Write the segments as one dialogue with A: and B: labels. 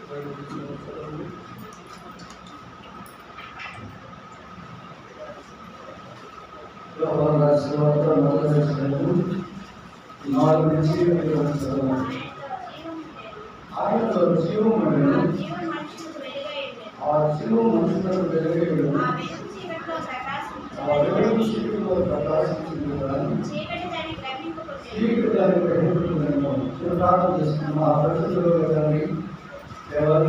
A: ఆయనలో జీవం ఉండెను, ఆ జీవం మనుషులకు వెలుగైనను, ఆ వెలుగు చీకటిలో ప్రకాశించింది కానీ చీకటి దాన్ని గ్రహించుకునేమో. ప్రార్థన చేస్తున్నాము. ఆ పరిస్థితుల్లో కానీ కేవలం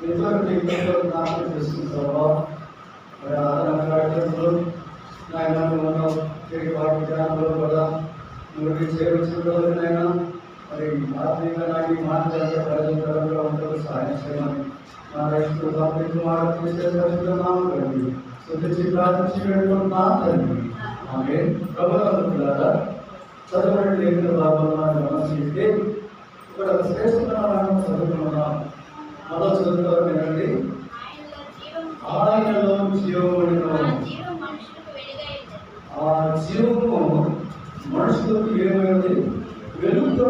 A: ఎంతో జ్ఞాపకం చేసుకుంటావా మరి ఆదరణ కార్యక్రమంలో నాయన వాటి జ్ఞానంలో కూడా నువ్వు చేయవలసిన నాయన మరి ఆత్మీయంగా నాకు మాట్లాడే ప్రజలంగా ఉండదు సహాయం చేయమని నా రైతు నామండి శుద్ధి ప్రార్థించి పెట్టుకున్నా తండ్రి. ఆమె ప్రభుత్వారా చదవడం లేఖన భాగంలో గమనిస్తే ఇక్కడ శ్రేష్టమైన చదువుకున్నాం. మరో చదువుతారు వినండి. ఆయనలో జీవమును, ఆ జీవము మనుషులకు ఏమైంది? వెలుగుతో.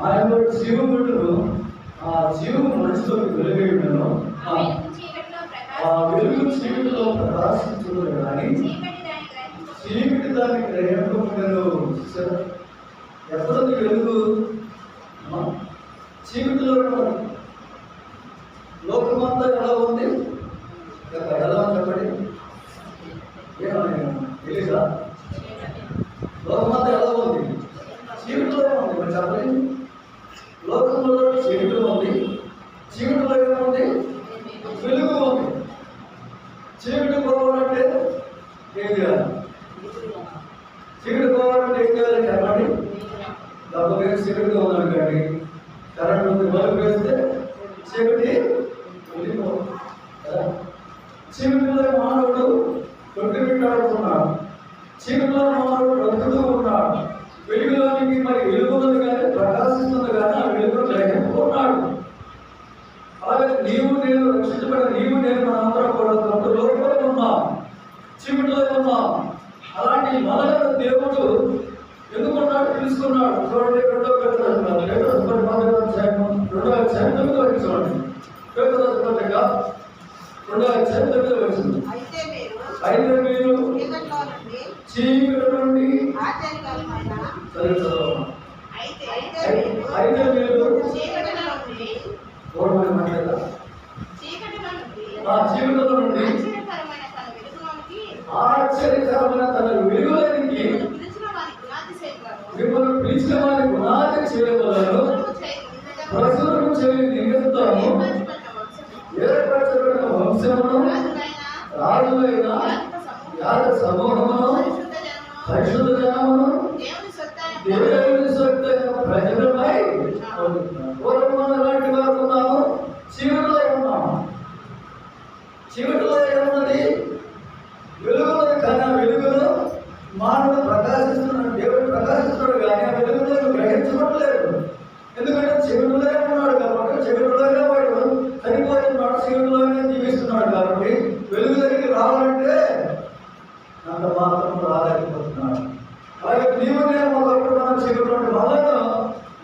A: ఆయనలో జీవమును, ఆ జీవము మనుషులకు వెలుగైనను, ఆ వెలుగు చీకటిలో ప్రకాశించును కానీ చీకటి దాన్ని గ్రహింపకుండెను. ఎప్పుడుంది వెలుగు? చీకటిలో. లోకమంతా ఎలా ఉంది? ఎలా చెప్పండి. ఏమన్నా తెలీదా? లోకమంతా ఎలా ఉంది? చీకటిలో ఉంది. మరి చెప్పండి. లోకంలో చీకటిలో ఉంది. చీకటిలో ఏముంది? వెలుగు ఉంది. చీకటి పోవాలంటే ఏం చేయాలి? చీకటి పోవాలంటే ఏం చేయాలి చెప్పండి. డబ్బు చీకటిగా ఉన్నాను కానీ కరెంట్ ఉంది, బల్బు వేస్తే చీకటి వెళ్ళిపోతుంది. చీకటిలో మానవుడు కొట్టుమిట్టాడుతున్నాడు. చీకటిలో మానవుడు బ్రతుకుతూ ఉన్నాడు. వెలుగులోనికి మరి వెలుగున్నది కానీ ప్రకాశిస్తుంది కానీ ఆ వెలుగును గ్రహించుకున్నాడు. అలాగే నీవు నేను రక్షించబడిన నీవు నేను మనందరం కూడా తప్పుడు లోపల ఉన్నాం, చీకటిలో ఉన్నాం. అలాంటి మనలను దేవుడు ఎందుకున్నాడు? తెలుసుకున్నాడు. చూడండి 2వ పత్రిక వచ్చింది. అయితే మీరు చీకటి నుండి చీకటిలో నుండి ఆశ్చర్యకరమైన తన వెలుగులోనికి మిమ్మల్ని పిలిచిన వారి గుణాతి చేయవలను ప్రజలను చేయ నిమిత్తము ఏర్పరచబడిన వంశమును, రాజులైన యాజక సమూహమును, పరిశుద్ధ జనమును, దేవుని సొత్తైన ప్రజలపై పూర్వమున లాంటి వారు ఉన్నాము. చీకటిలో ఉన్నాము. చీకటిలో ఏమున్నది? వెలుగున్నది కానీ ఆ వెలుగులో మానవుడు ప్రకాశిస్తున్నాడు. దేవుడు ప్రకాశిస్తున్నాడు కానీ ఆ వెలుగులో గ్రహించబడలేదు. ఎందుకంటే చీకటిలోనే ఉన్నాడు కాబట్టి చీకటిలోనే వాడు చనిపోతున్నాడు, చీకటిలోనే జీవిస్తున్నాడు కాబట్టి వెలుగు దగ్గరికి రావాలంటే అంత మాత్రం రాలేకపోతున్నాడు. అలాగే నీవు నేను ఒకప్పుడు మనం చీకటిలో మళ్ళను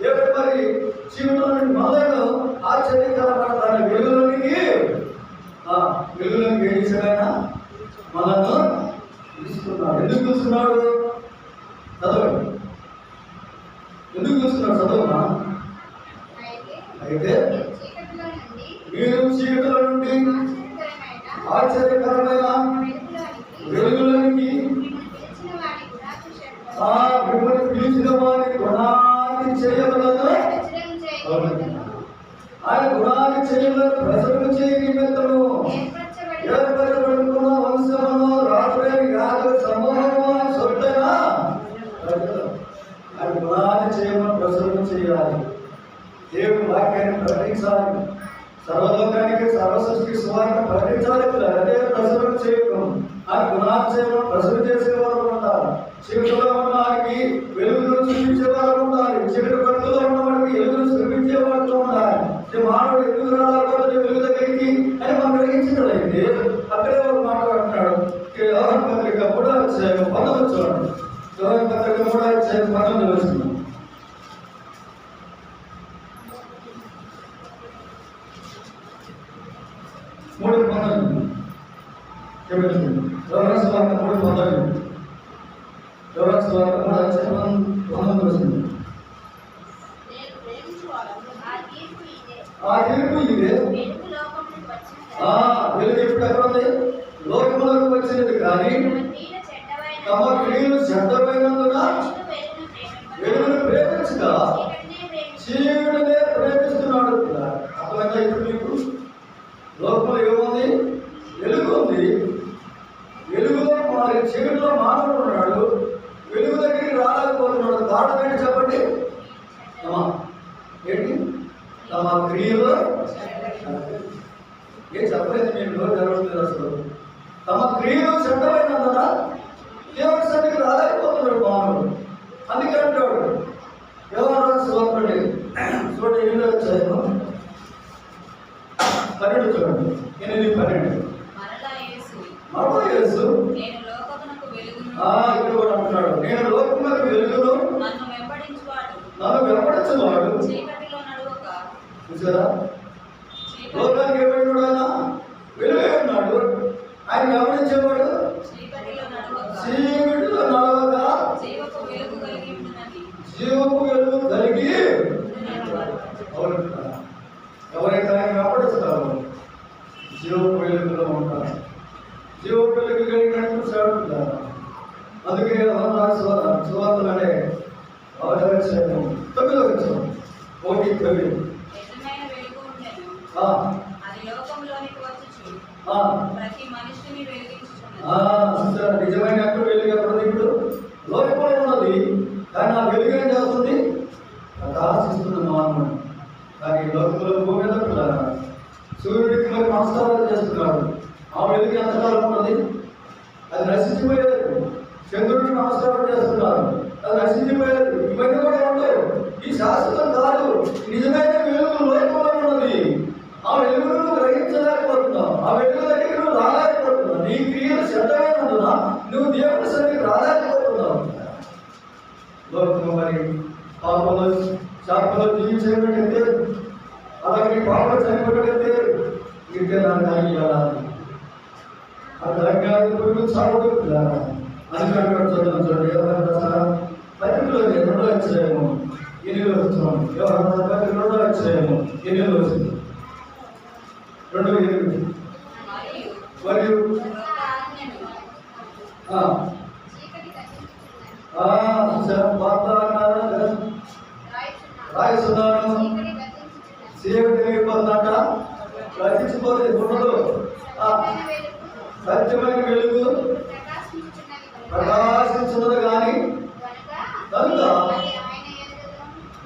A: దేవుడు మరి చీకటిలో మళ్ళను ఆశ్చర్యకరమైన తన వెలుగులోనికి వెలుగులోకి వేయించడైనా మనను తీసుకున్నాడు. ఎందుకు చూస్తున్నాడు? చదవండి. ఎందుకు చూస్తున్నాడు? చదవమా. అయితే మీరు చీకటిలో నుండి ఆశ్చర్యకరమైన వెలుగులోనికి మిమ్మల్ని పిలిచిన వారి గుణాన్ని చేయవలన ఆయన గుణాన్ని చేయవలన ప్రజలను చేయ నిమిత్తము ఏర్పరచబడుకున్న వంశమును, రాజులైన యాజక సమూహము, సొత్తైన ప్రజలు. ఆయన గుణాన్ని చేయమని ప్రజలను చేయాలి. దేవుని వాక్యాన్ని ప్రకటించాలి. సర్వలోకానికి సర్వసృష్టికి సువార్త ప్రకటించాలి. అదే ప్రజలను చేయడం. ఆయన గుణాన్ని చేయమని ప్రజలు చేసేవారు ఉండాలి. చీకటిలో ఉన్న వారికి వెలుగును చూపించేవారు ఉండాలి. చీకటి పట్టులో ఉన్న వారికి వెలుగును చూపించేవారు ఉండాలి. మానవుడు ఎందుకు రాకపోతే వెలుగు దగ్గరికి అని మనం గ్రహించినట్లయితే అక్కడే ఒక మాట్లాడుతున్నాడు. యోహాను పత్రిక 3వ అధ్యాయం 19 చూడండి. యోహాను పత్రిక 3వ అధ్యాయం 19 వస్తుంది. ఆ తీర్పు ఇదే. వెలుగు ఇప్పుడు ఎక్కడ ఉంది? లోకములకు వచ్చినది, కానీ తమ క్రియలు చెడ్డమైనందున వెలుగును ప్రేమించగా చీకటినే ప్రేమిస్తున్నాడు. అర్థమైందా? ఇప్పుడు మీకు లోకంలో ఏముంది? వెలుగు ఉంది. వెలుగులో మరి చీకటిలో మానవుడు ఉన్నాడు. వెలుగు దగ్గరికి రాలేకపోతున్నాడు. కారణం ఏంటి చెప్పండి? ఏంటి? తమ క్రియలు ఏం చెప్పలేదు, మీకు జరగట్లేదు. అసలు తమ క్రియలు చెడ్డమైనందున దేవుడి సన్నిధికి రాలేకపోతున్నాడు మానవుడు. అందుకే అంటాడు యోహాను సువార్త చూడండి 8వ అధ్యాయం 12 చూడండి. 8:12 మరలా యేసు ఇక్కడ కూడా అంటున్నాడు, నేను లోకమునకు వెలుగును, నన్ను వెంబడించువాడు. చూసారా? లోకానికి ఏమైనాడు? ఆయన వెలుగై ఉన్నాడు. ఆయన వెంబడించేవాడు చీకటిలో నడవక జీవపు వెలుగు కలిగి. ఎవరైతే ఆయన వెంబడిస్తారో జీవపు వెలుగులో ఉంటారు. జీవపు వెలుగు కలిగినట్టు సాగుతారు. అందుకే సువార్తలనే 9వ అధ్యాయం 9వ వచనం 1:9 నిజమైన అక్కడ వెలుగు ఎక్కడ? ఇప్పుడు లోకంలో ఉన్నది, కానీ ఆ వెలుగు ఏం చేస్తుంది? ప్రకాశిస్తుంది మానవుడు. కానీ లోకంలో భూమి మీద సూర్యుడికి మరి నమస్కారాలు చేస్తున్నాడు. ఆ వెలుగు ఎంతకాలం ఉన్నది? అది నశించిపోయేది. చంద్రుడికి నమస్కారం చేస్తున్నారు, అది నశించిపోయేది. ఇవన్నీ కూడా ఉండవు. ఈ శాశ్వతం కాదు. నిజమైన వెలుగు లోకంలో ఉన్నది. ఆ వెలుగును గ్రహించలేకపోతున్నావు. ఆ వెలుగు దగ్గరికి నువ్వు రాలేకపోతున్నావు. నీ క్రియలు చెడ్డమైనందున నువ్వు దేవుడి సన్నిధికి రాలేకపోతున్నావు. లోకము మరి పాపంలో శాపంలో జీవించేటట్టయితే, అలాగే పాపలు చనిపోయినట్టయితే ఇంటే నాకు కలిగి వెళ్ళాలి. ఆ తెలంగాణ పురుగు చావుడు అనుకుంటాడు. చూడండి పత్రికలో 2వ అధ్యాయము 8వ వచనం. 2వ అధ్యాయము 8వ వచనం 2:8 మరియు రాయిస్తున్నాను, చీకటి అయిపోతుందంట, రచించిపోతుంది. ఉండదు. సత్యమైన వెలుగు ప్రకాశించున్నది, కానీ కనుక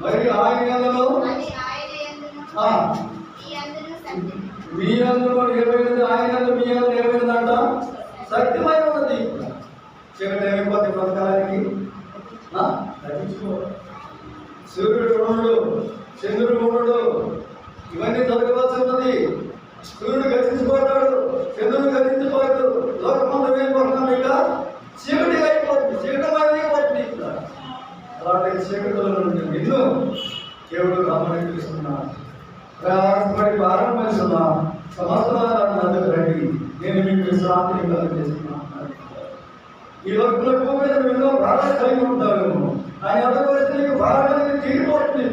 A: మరి ఆయన యందును మీ అందులో ఏమైనది? ఆయన యందు మీ అందులో ఏమైనదంట? సత్యమైన ఉన్నది. చీకటి అయిపోతే బ్రతకాలానికి సూర్యుడు ఉండడు, చంద్రుడు ఉండడు. ఇవన్నీ జరగవలసి ఉన్నది. సూర్యుడు గతించిపోతాడు, చంద్రుడు గతించిపోతాడు. లోకమంతా అయిపోతున్నాం. ఇక చీకటి అయిపోతుంది, చీకటమైన అయిపోతుంది. అలాంటి చీకటిలో నుండి నిన్ను దేవుడు గమనిస్తున్నాడు. ప్రయాసపడి ప్రారంభిస్తున్నా సమస్తనాలు రండి, నేను మీకు విశ్రాంతిని కలిగజేస్తున్నాను. ఈ లోకంలో భూమి మీద ఎన్నో భారాలు కలిగి ఉంటావేమో. ఆయన ఎవరికి నీకు భారాలకి తీరిపోతుంది.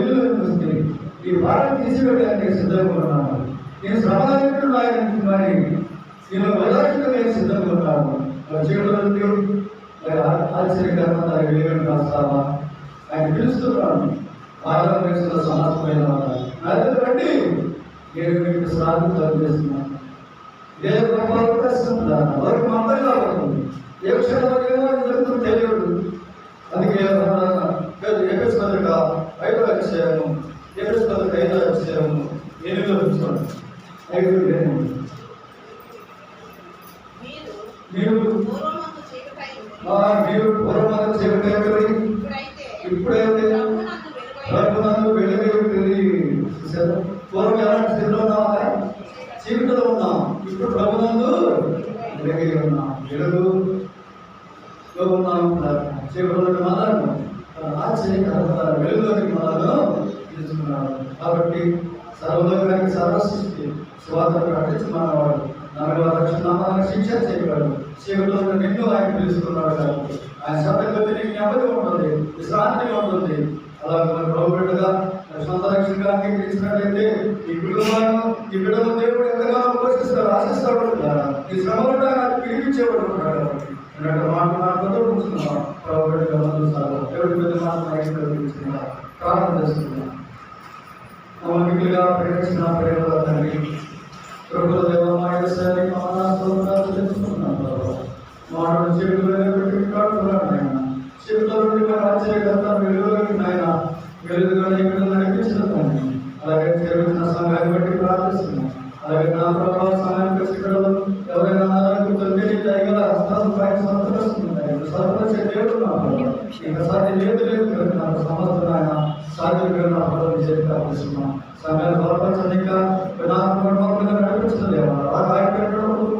A: వెలుగులోకి వస్తే ఈ భారం తీసివేయడానికి సిద్ధంగా ఉన్నాను. నేను శ్రమలన్నింటిలో ఆయన మరి నేను వదలకుండా నేను సిద్ధంగా ఉన్నాను. చీకటి ఆశ్చర్యకరమైన వెలుగును రాస్తావా ఆయన పిలుస్తున్నాను. బాధ వేసిన సమర్థమైన రండి, నేను మీకు శ్రాద్ధం చేస్తున్నాను. ఏ గొప్ప అవకాశం వారికి మందంగా పడుతుంది. ఏ క్షణంలో ఏమో జరుగుతుందో తెలియదు. అందుకే ఏపీఎస్ పత్రిక 5వ అధ్యాయము, ఏపీఎస్ పత్రిక 5వ అధ్యాయము 8వ వచనం 5:8 మీరు పూర్వమందు చీకటైపోయి ఇప్పుడైతే ప్రభునందు వెలుగైపోయి. పూర్వం ఎలాంటి స్థితిలో ఉన్నామా? చీకటిలో ఉన్నాం. ఇప్పుడు ప్రభునందు వెలుగై ఉన్నాం. వెలుగులో ఉన్నాం. చీకటిలోకి మనలను ఆశ్చర్యకరమైన వెలుగులోకి మనలను తీసుకున్నాడు. కాబట్టి సర్వలోకానికి సర్వసృష్టి స్వార్థ ప్రకటించమన్నవాడు. నలుగురు రక్షణ శిక్ష చేయగలడు. చీకటిలో నిన్ను ఆయన పిలుస్తున్నాడు. కాబట్టి ఆయన శబ్దంలో నీకు నెమ్మది ఉంటుంది, విశ్రాంతిగా ఉంటుంది. అలాగే మన ప్రభు బిడ్డగా సొంత రక్షణగా అంగీకరించినట్లయితే ఈ కుటుంబాలను ఈ బిడ్డలు దేవుడు ఎంతగానో పోషిస్తాడు, ఆశిస్తాడు. ఈ శ్రమలు నాకు పిలిపించేవాడు ఉంటాడు. కాబట్టి మాట్లాడుతూ కూర్చున్నాం. ప్రభు బిడ్డగా సార్ దేవుడి మీద మాట్లాడుతున్నా ప్రారంభం చేస్తున్నాం. నమ్మకంగా ప్రేమించిన ప్రేమల తండ్రి ప్రభుల దేవాలయాన్ని మానవ జీవితంలో నుండి మన ఆశ్చర్యకర్త వెలుగులోకి నాయన వెలుగుగా నడిపించిన తండ్రి. అలాగే చేరుతున్న సమయాన్ని బట్టి ప్రార్థిస్తున్నాం. అలాగే నా ప్రభావ సమయం కష్టపడదు ఎవరైనా దైగల హస్తాలు పైన సంతరిస్తున్నాయి. సర్వశ దేవుడు నా ప్రభావ ఇంకా సాధ్యం లేదు నాకు సమర్థన ఆయన సాధ్యం నా ప్రభావం చేసి ప్రార్థిస్తున్నాం. సమయాన్ని బలపరచనిక వినాత్మకంగా నడిపించలేవా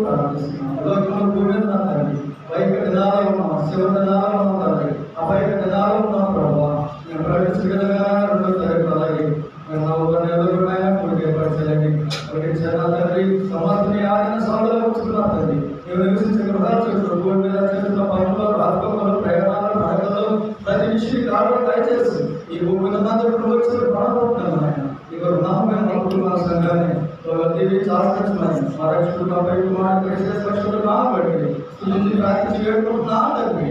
A: ప్రార్థిస్తున్నాం. లోకంలో భూమి నా తండ్రి పైకి దినాలు ఉన్నాం, శివ దినాలు ఉండాలి. ఆ పైకి దినాలు ఉన్నాం ప్రభావ నేను ప్రకటించిన విధంగా 2వ తారీఖు అలాగే తండ్రి సమర్థని ఆయన సభలో ఉంచుకున్నా తండ్రి. మేము నివసించిన గృహాలు భూమి మీద చేస్తున్న పనులు రాత్రులు ప్రయాణాలు నడకలు ప్రతి విషయం కావడం దయచేసి ఈ భూమి మీద వచ్చిన పడబోతున్నాను ఆయన. ఇక రుణామైన నలుగురు సంఘాన్ని చాలా కష్టమని మా రక్షకుడు మా పై కుమారుడు కాబట్టి ప్రార్థించి వేడుకుంటున్నా తండ్రి.